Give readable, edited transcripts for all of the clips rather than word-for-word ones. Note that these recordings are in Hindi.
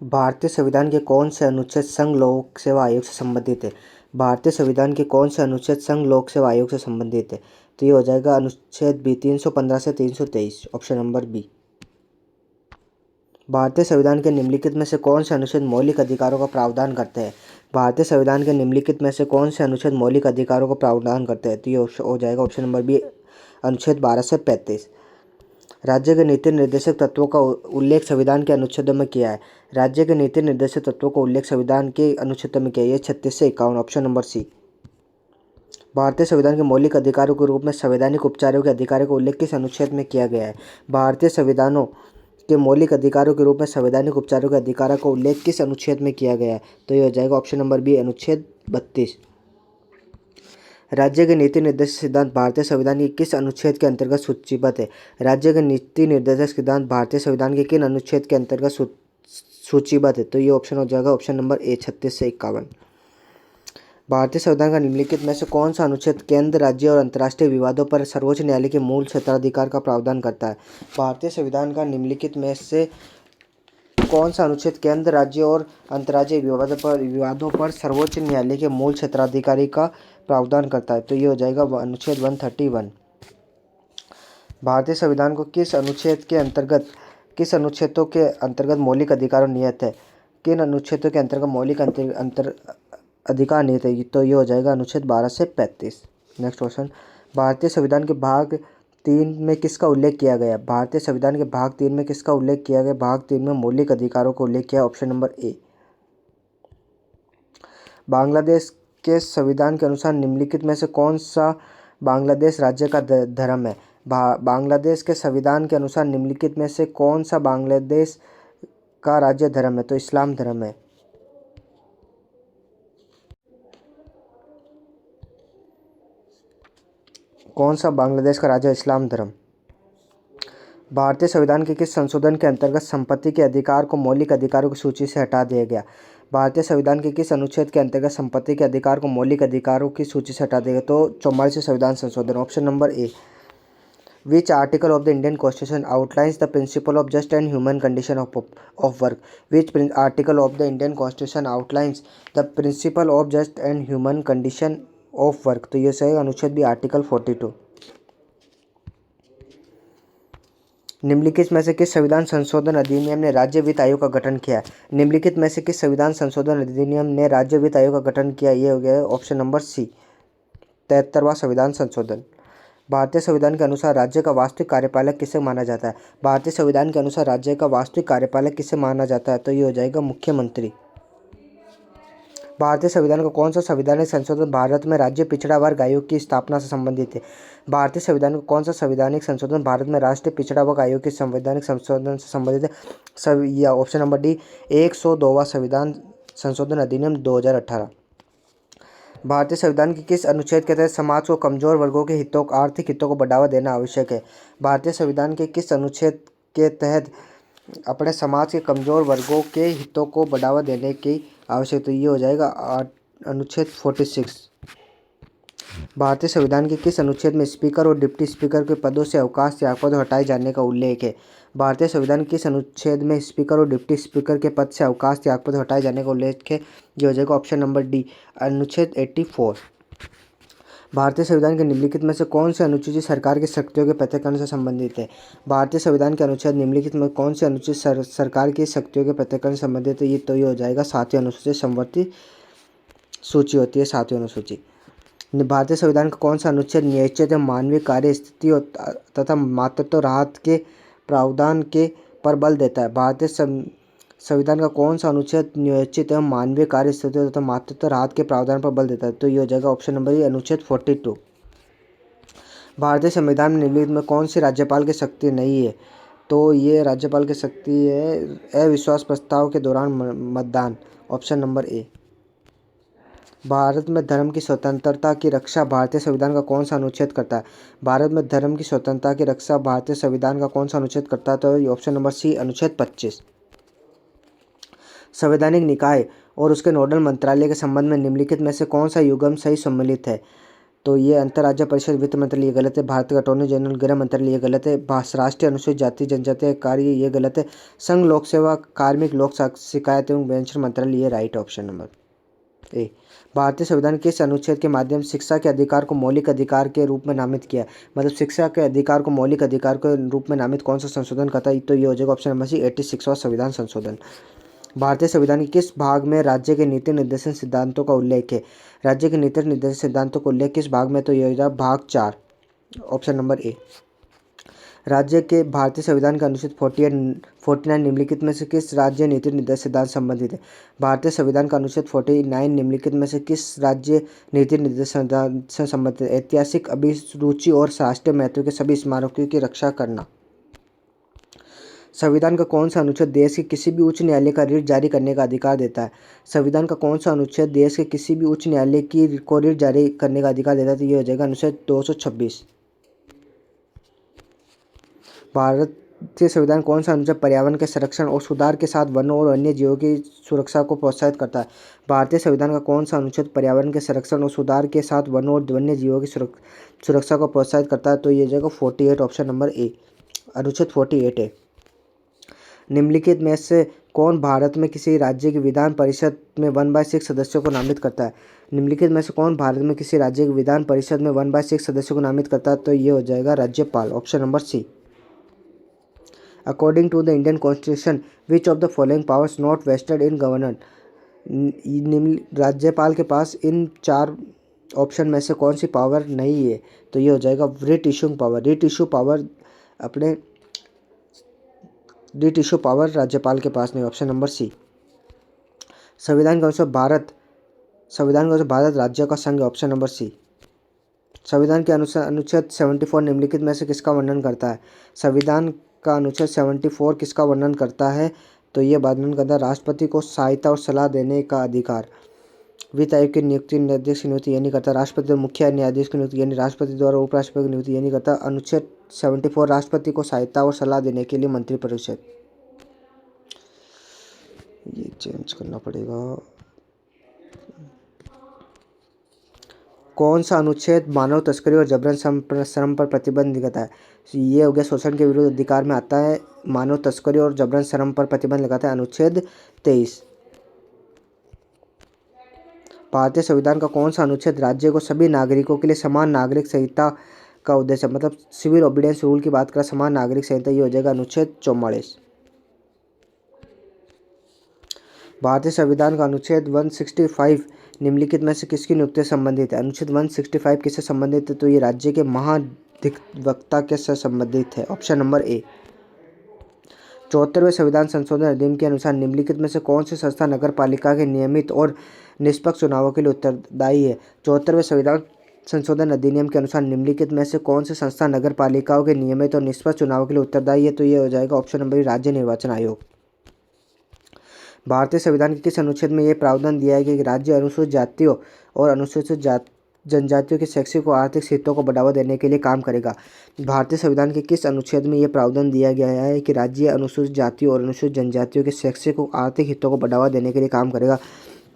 भारतीय संविधान के कौन से अनुच्छेद संघ लोक सेवा आयोग से संबंधित है? भारतीय संविधान के कौन से अनुच्छेद संघ लोक सेवा आयोग से संबंधित है? तो ये हो जाएगा अनुच्छेद बी 315 से 323, ऑप्शन नंबर बी। भारतीय संविधान के निम्नलिखित में से कौन से अनुच्छेद मौलिक अधिकारों का प्रावधान करते हैं? भारतीय संविधान के निम्नलिखित में से कौन से अनुच्छेद मौलिक अधिकारों का प्रावधान करते हैं? तो ये हो जाएगा ऑप्शन नंबर बी, अनुच्छेद 12 से 35। राज्य के नीति निर्देशक तत्वों का उल्लेख संविधान के अनुच्छेदों में किया है। राज्य के नीति निर्देशक तत्वों का उल्लेख संविधान के अनुच्छेदों में किया है। ये 36 से 51, ऑप्शन नंबर सी। भारतीय संविधान के मौलिक अधिकारों के रूप में संवैधानिक उपचारों के अधिकारों का उल्लेख किस अनुच्छेद में किया गया है? भारतीय संविधानों के मौलिक अधिकारों के रूप में संवैधानिक उपचारों के अधिकारों का उल्लेख किस अनुच्छेद में किया गया है? तो ये हो जाएगा ऑप्शन नंबर बी, अनुच्छेद 32। राज्य के नीति निर्देशक सिद्धांत भारतीय संविधान के किस अनुच्छेद के अंतर्गत सूचीबद्ध है? राज्य के नीति निर्देशक सिद्धांत भारतीय संविधान के किन अनुच्छेद के अंतर्गत सूचीबद्ध है? तो ये ऑप्शन हो जाएगा ऑप्शन नंबर ए, 36 से 51। भारतीय संविधान का निम्नलिखित में से कौन सा अनुच्छेद केंद्र, राज्य और अंतर्राष्ट्रीय विवादों पर सर्वोच्च न्यायालय के मूल क्षेत्राधिकार का प्रावधान करता है? भारतीय संविधान का निम्नलिखित में से कौन सा अनुच्छेद केंद्र, राज्य और अंतर्राज्यीय विवादों पर सर्वोच्च न्यायालय के मूल क्षेत्राधिकारी का प्रावधान करता है? तो ये हो जाएगा अनुच्छेद 131। भारतीय संविधान को किस अनुच्छेदों के अंतर्गत मौलिक अधिकार नियत है? किन अनुच्छेदों के अंतर्गत मौलिक अधिकार नियत है? तो ये हो जाएगा अनुच्छेद 12 से 35। नेक्स्ट क्वेश्चन, भारतीय संविधान के भाग 3 में किसका उल्लेख किया गया? भारतीय संविधान के भाग 3 में किसका उल्लेख किया गया? भाग 3 में मौलिक अधिकारों का उल्लेख किया है, ऑप्शन नंबर ए। बांग्लादेश के संविधान के अनुसार निम्नलिखित में से कौन सा बांग्लादेश राज्य का धर्म है? बांग्लादेश के संविधान के अनुसार निम्नलिखित में से कौन सा बांग्लादेश का राज्य धर्म है? तो इस्लाम धर्म है। कौन सा बांग्लादेश का राज्य इस्लाम धर्म? भारतीय संविधान के किस संशोधन के अंतर्गत संपत्ति के अधिकार को मौलिक अधिकारों की सूची से हटा दिया गया? भारतीय संविधान के किस अनुच्छेद के अंतर्गत संपत्ति के अधिकार को मौलिक अधिकारों की सूची से हटा दिया गया? तो 44वें संविधान संशोधन, option number A. Which article of the Indian constitution outlines the principle of just and human condition of work? Which article of the Indian constitution outlines the principle of just and human condition of work? तो ये सही अनुच्छेद भी आर्टिकल 42। निम्नलिखित में से किस संविधान संशोधन अधिनियम ने राज्य वित्त आयोग का गठन किया? निम्नलिखित में से किस संविधान संशोधन अधिनियम ने राज्य वित्त आयोग का गठन किया? ये हो गया ऑप्शन नंबर सी, 73वां संविधान संशोधन। भारतीय संविधान के अनुसार राज्य का वास्तविक कार्यपालक किसे माना जाता है? भारतीय संविधान के अनुसार राज्य का वास्तविक कार्यपालक किसे माना जाता है? तो ये हो जाएगा मुख्यमंत्री। भारतीय संविधान का कौन सा संवैधानिक संशोधन भारत में राज्य पिछड़ा वर्ग आयोग की स्थापना से संबंधित है? भारतीय संविधान का कौन सा संवैधानिक संशोधन भारत में राष्ट्रीय पिछड़ा वर्ग आयोग के संवैधानिक संशोधन से संबंधित है? या ऑप्शन नंबर डी, 102वां संविधान संशोधन अधिनियम 2018। भारतीय संविधान के किस अनुच्छेद के तहत समाज को कमजोर वर्गों के हितों, आर्थिक हितों को बढ़ावा देना आवश्यक है? भारतीय संविधान के किस अनुच्छेद के तहत अपने समाज के कमजोर वर्गों के हितों को बढ़ावा देने की आवश्यकता? ये हो जाएगा अनुच्छेद 46। भारतीय संविधान के किस अनुच्छेद में स्पीकर और डिप्टी स्पीकर के पदों से अवकाश त्याग पद हटाए जाने का उल्लेख है? भारतीय संविधान के किस अनुच्छेद में स्पीकर और डिप्टी स्पीकर के पद से अवकाश त्याग पद हटाए जाने का उल्लेख है? ये हो जाएगा ऑप्शन नंबर डी, अनुच्छेद 84। भारतीय संविधान के निम्नलिखित में से कौन से अनुच्छेद सरकार की शक्तियों के पृथक्करण से संबंधित है? भारतीय संविधान के अनुच्छेद निम्नलिखित में कौन से अनुच्छेद सरकार की शक्तियों के पृथक्करण से संबंधित है? ये हो जाएगा 7वीं अनुसूची, समवर्ती सूची होती है 7वीं अनुसूची। भारतीय संविधान का कौन सा अनुच्छेद न्यायचित एवं मानवीय कार्य स्थिति तथा मातृत्व राहत के प्रावधान के पर बल देता है? भारतीय संविधान का कौन सा अनुच्छेद न्यायचित एवं मानवीय कार्य स्थिति तथा मातृत्व राहत के प्रावधान पर बल देता है? तो ये हो जाएगा ऑप्शन नंबर ए, अनुच्छेद 42। भारतीय संविधान में निम्नलिखित में कौन सी राज्यपाल की शक्ति नहीं है? तो ये राज्यपाल की शक्ति है अविश्वास प्रस्ताव के दौरान मतदान, ऑप्शन नंबर ए। भारत में धर्म की स्वतंत्रता की रक्षा भारतीय संविधान का कौन सा अनुच्छेद करता है? भारत में धर्म की स्वतंत्रता की रक्षा भारतीय संविधान का कौन सा अनुच्छेद करता है? तो ऑप्शन नंबर सी, अनुच्छेद 25। संवैधानिक निकाय और उसके नोडल मंत्रालय के संबंध में निम्नलिखित में से कौन सा युग्म सही सम्मिलित है? तो ये अंतर्राज्य परिषद, वित्त मंत्रालय, ये गलत है। भारत का अटॉर्नी जनरल, गृह मंत्रालय, ये गलत है। राष्ट्रीय अनुसूचित जाति जनजाति कार्य, ये गलत है। संघ लोक सेवा, कार्मिक, लोक शिकायत एवं पेंशन मंत्रालय, ये राइट ऑप्शन नंबर ए। भारतीय संविधान किस अनुच्छेद के माध्यम से शिक्षा के अधिकार को मौलिक अधिकार के रूप में नामित किया है? मतलब शिक्षा के अधिकार को मौलिक अधिकार के रूप में नामित कौन सा संशोधन करता है? तो ये हो जाएगा ऑप्शन नंबर सी, 86वां संविधान संशोधन। भारतीय संविधान के किस भाग में राज्य के नीति निर्देशन सिद्धांतों का उल्लेख है? राज्य के नीति निर्देशन सिद्धांतों का उल्लेख किस भाग में? तो ये हो जाएगा भाग 4, ऑप्शन नंबर ए। राज्य के भारतीय संविधान का अनुच्छेद 49 निम्नलिखित में से किस राज्य नीति निर्देशन सिद्धांत संबंधित है? भारतीय संविधान का अनुच्छेद 49 निम्नलिखित में से किस राज्य नीति निर्देशन सिद्धांत से संबंधित है? ऐतिहासिक अभिरुचि और राष्ट्रीय महत्व के सभी स्मारकों की रक्षा करना। संविधान का कौन सा अनुच्छेद देश के किसी भी उच्च न्यायालय का रिट जारी करने का अधिकार देता है? संविधान का कौन सा अनुच्छेद देश के किसी भी उच्च न्यायालय को रिट जारी करने का अधिकार देता है? तो ये हो जाएगा अनुच्छेद 226। भारतीय संविधान कौन सा अनुच्छेद पर्यावरण के संरक्षण और सुधार के साथ वनों और अन्य जीवों की सुरक्षा को प्रोत्साहित करता है? भारतीय संविधान का कौन सा अनुच्छेद पर्यावरण के संरक्षण और सुधार के साथ वनों और वन्य जीवों की सुरक्षा को प्रोत्साहित करता है? तो ये जगह 48, ऑप्शन नंबर ए, अनुच्छेद 48 है। निम्नलिखित में से कौन भारत में किसी राज्य की विधान परिषद में 1/6 सदस्यों को नामित करता है? निम्नलिखित में से कौन भारत में किसी राज्य की विधान परिषद में 1/6 सदस्यों को नामित करता है? तो ये हो जाएगा राज्यपाल, option number C. According to the Indian Constitution, which of the following powers not vested in governor? राज्यपाल के पास इन 4 ऑप्शन में से कौन सी पावर नहीं है? तो ये हो जाएगा writ issuing power. Writ issue power राज्यपाल के पास नहीं, ऑप्शन नंबर सी। संविधान के अनुसार भारत राज्य का संघ, ऑप्शन नंबर सी। संविधान के अनुसार अनुच्छेद 74 निम्नलिखित में से किसका वर्णन करता है? संविधान का अनुच्छेद 74 किसका वर्णन करता है? तो ये वर्णन करता है राष्ट्रपति को सहायता और सलाह देने का अधिकार। वित्त आयोग की नियुक्ति, न्यायाधीश की नियुक्ति ये नहीं करता। राष्ट्रपति द्वारा मुख्य न्यायाधीश की नियुक्ति यानी राष्ट्रपति द्वारा उपराष्ट्रपति की नियुक्ति ये नहीं करता। अनुच्छेद 74 राष्ट्रपति को सहायता और सलाह देने के लिए मंत्रिपरिषद, ये चेंज करना पड़ेगा। कौन सा अनुच्छेद मानव तस्करी और जबरन श्रम पर प्रतिबंध लगाता है? ये हो गया शोषण के विरुद्ध अधिकार में आता है। मानव तस्करी और जबरन श्रम पर प्रतिबंध लगाता है अनुच्छेद 23। भारतीय संविधान का कौन सा अनुच्छेद राज्य को सभी नागरिकों के लिए समान नागरिक संहिता का उद्देश्य, मतलब सिविल ओबीडियंस रूल की बात करें, समान नागरिक संहिता, ये हो जाएगा अनुच्छेद 44। भारतीय संविधान का अनुच्छेद 165 निम्नलिखित में से किसकी नियुक्ति से संबंधित है? अनुच्छेद 165 किससे संबंधित है? तो ये राज्य के महाधिवक्ता के से संबंधित है, ऑप्शन नंबर ए। 74वें संविधान संशोधन अधिनियम के अनुसार निम्नलिखित में से कौन सी संस्था नगर पालिका के नियमित और निष्पक्ष चुनावों के लिए उत्तरदायी है? 74वें संविधान संशोधन अधिनियम के अनुसार निम्नलिखित में से कौन सी संस्था नगर पालिकाओं के नियमित और निष्पक्ष चुनावों के लिए उत्तरदायी है? तो ये हो जाएगा ऑप्शन नंबर बी, राज्य निर्वाचन आयोग। भारतीय संविधान के किस अनुच्छेद में यह प्रावधान दिया है कि राज्य अनुसूचित जातियों और अनुसूचित जनजातियों के शैक्षिक और आर्थिक हितों को बढ़ावा देने के लिए काम करेगा? भारतीय संविधान के किस अनुच्छेद में यह प्रावधान दिया गया है कि राज्य अनुसूचित जातियों और अनुसूचित जनजातियों के शैक्षिक और आर्थिक हितों को बढ़ावा देने के लिए काम करेगा?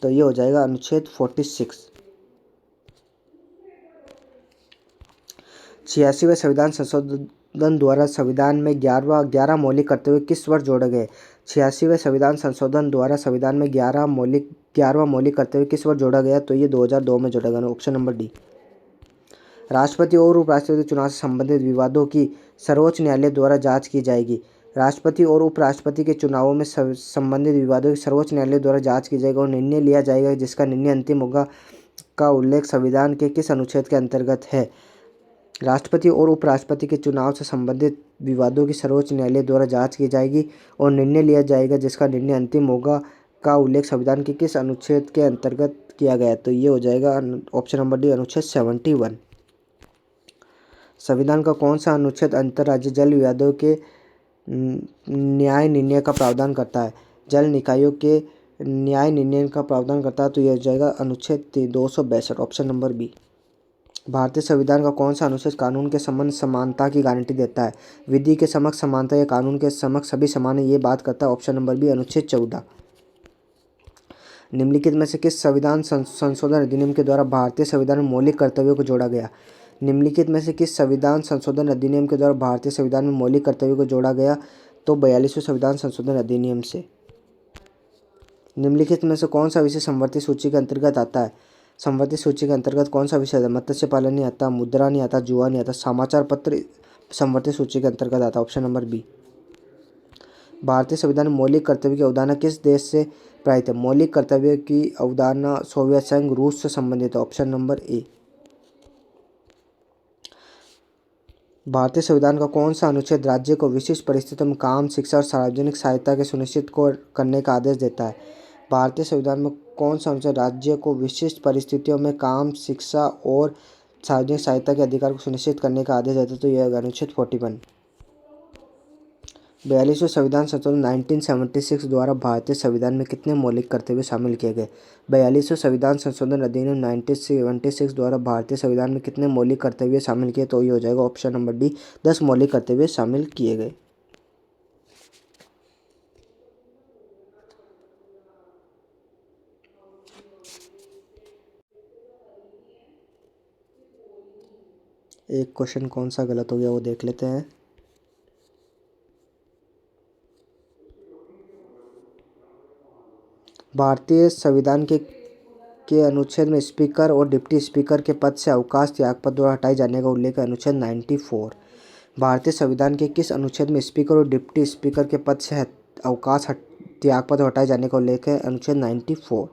तो ये हो जाएगा अनुच्छेद 46। 86वें संविधान संशोधन द्वारा संविधान में 11 मौलिक कर्तव्य किस वर्ष जोड़े गए? 86वें संविधान संशोधन द्वारा संविधान में 11वां मौलिक कर्तव्य किस वर्ष जोड़ा गया? तो ये 2002 में जोड़ा गया, ऑप्शन नंबर डी। राष्ट्रपति और उपराष्ट्रपति चुनाव से संबंधित विवादों की सर्वोच्च न्यायालय द्वारा जांच की जाएगी। राष्ट्रपति और उपराष्ट्रपति के चुनावों में संबंधित विवादों की सर्वोच्च न्यायालय द्वारा जांच की जाएगी और निर्णय लिया जाएगा जिसका निर्णय अंतिम होगा का उल्लेख संविधान के किस अनुच्छेद के अंतर्गत है? राष्ट्रपति और उपराष्ट्रपति के चुनाव से संबंधित विवादों की सर्वोच्च न्यायालय द्वारा जांच की जाएगी और निर्णय लिया जाएगा जिसका निर्णय अंतिम होगा का उल्लेख संविधान के किस अनुच्छेद के अंतर्गत किया गया है? तो ये हो जाएगा ऑप्शन नंबर डी, अनुच्छेद 71। संविधान का कौन सा अनुच्छेद अंतर्राज्यीय जल विवादों के न्याय निर्णय का प्रावधान करता है? जल निकायों के न्याय निर्णय का प्रावधान करता है, तो यह हो जाएगा अनुच्छेद 262, ऑप्शन नंबर बी। भारतीय संविधान का कौन सा अनुच्छेद कानून के संबंध समानता की गारंटी देता है? विधि के समक्ष समानता या कानून के समक्ष सभी समान है, ये बात करता है, ऑप्शन नंबर बी, अनुच्छेद 14। निम्नलिखित में से किस संविधान संशोधन अधिनियम के द्वारा भारतीय संविधान में मौलिक कर्तव्यों को जोड़ा गया? निम्नलिखित में से किस संविधान संशोधन अधिनियम के द्वारा भारतीय संविधान में मौलिक कर्तव्यों को जोड़ा गया? तो 42वें संविधान संशोधन अधिनियम से। निम्नलिखित में से कौन सा विषय समवर्ती सूची के अंतर्गत आता है? समवर्ती सूची के अंतर्गत कौन सा विषय है? मत्स्य पालन नहीं आता, मुद्रा नहीं आता, जुआ नहीं आता, समाचार पत्र समवर्ती सूची के अंतर्गत आता है। Option number B. भारतीय संविधान में मौलिक कर्तव्य की अवधारणा किस देश से प्राप्त है? मौलिक कर्तव्य की अवधारणा सोवियत संघ रूस से संबंधित है। Option number A. भारतीय संविधान का कौन सा अनुच्छेद राज्य को विशिष्ट परिस्थितियों में काम, शिक्षा और सार्वजनिक सहायता के सुनिश्चित करने का आदेश देता है? भारतीय संविधान में कौन सा अनुच्छेद राज्य को विशिष्ट परिस्थितियों में काम, शिक्षा और सार्वजनिक सहायता के अधिकार को सुनिश्चित करने का आदेश देता है? तो यह अनुच्छेद 41। 42वें संविधान संशोधन 1976 द्वारा भारतीय संविधान में कितने मौलिक कर्तव्य शामिल किए गए? 42वें संविधान संशोधन अधिनियम 1976 द्वारा भारतीय संविधान में कितने मौलिक कर्तव्य शामिल किए? तो ये हो जाएगा ऑप्शन नंबर डी, 10 मौलिक कर्तव्य शामिल किए गए। एक क्वेश्चन कौन सा गलत हो गया वो देख लेते हैं। भारतीय संविधान के अनुच्छेद में स्पीकर और डिप्टी स्पीकर के पद से अवकाश त्यागपत्र द्वारा हटाए जाने का उल्लेख है। अनुच्छेद 94। भारतीय संविधान के किस अनुच्छेद में स्पीकर और डिप्टी स्पीकर के पद से अवकाश त्यागपत्र हटाए जाने का उल्लेख है? अनुच्छेद 94।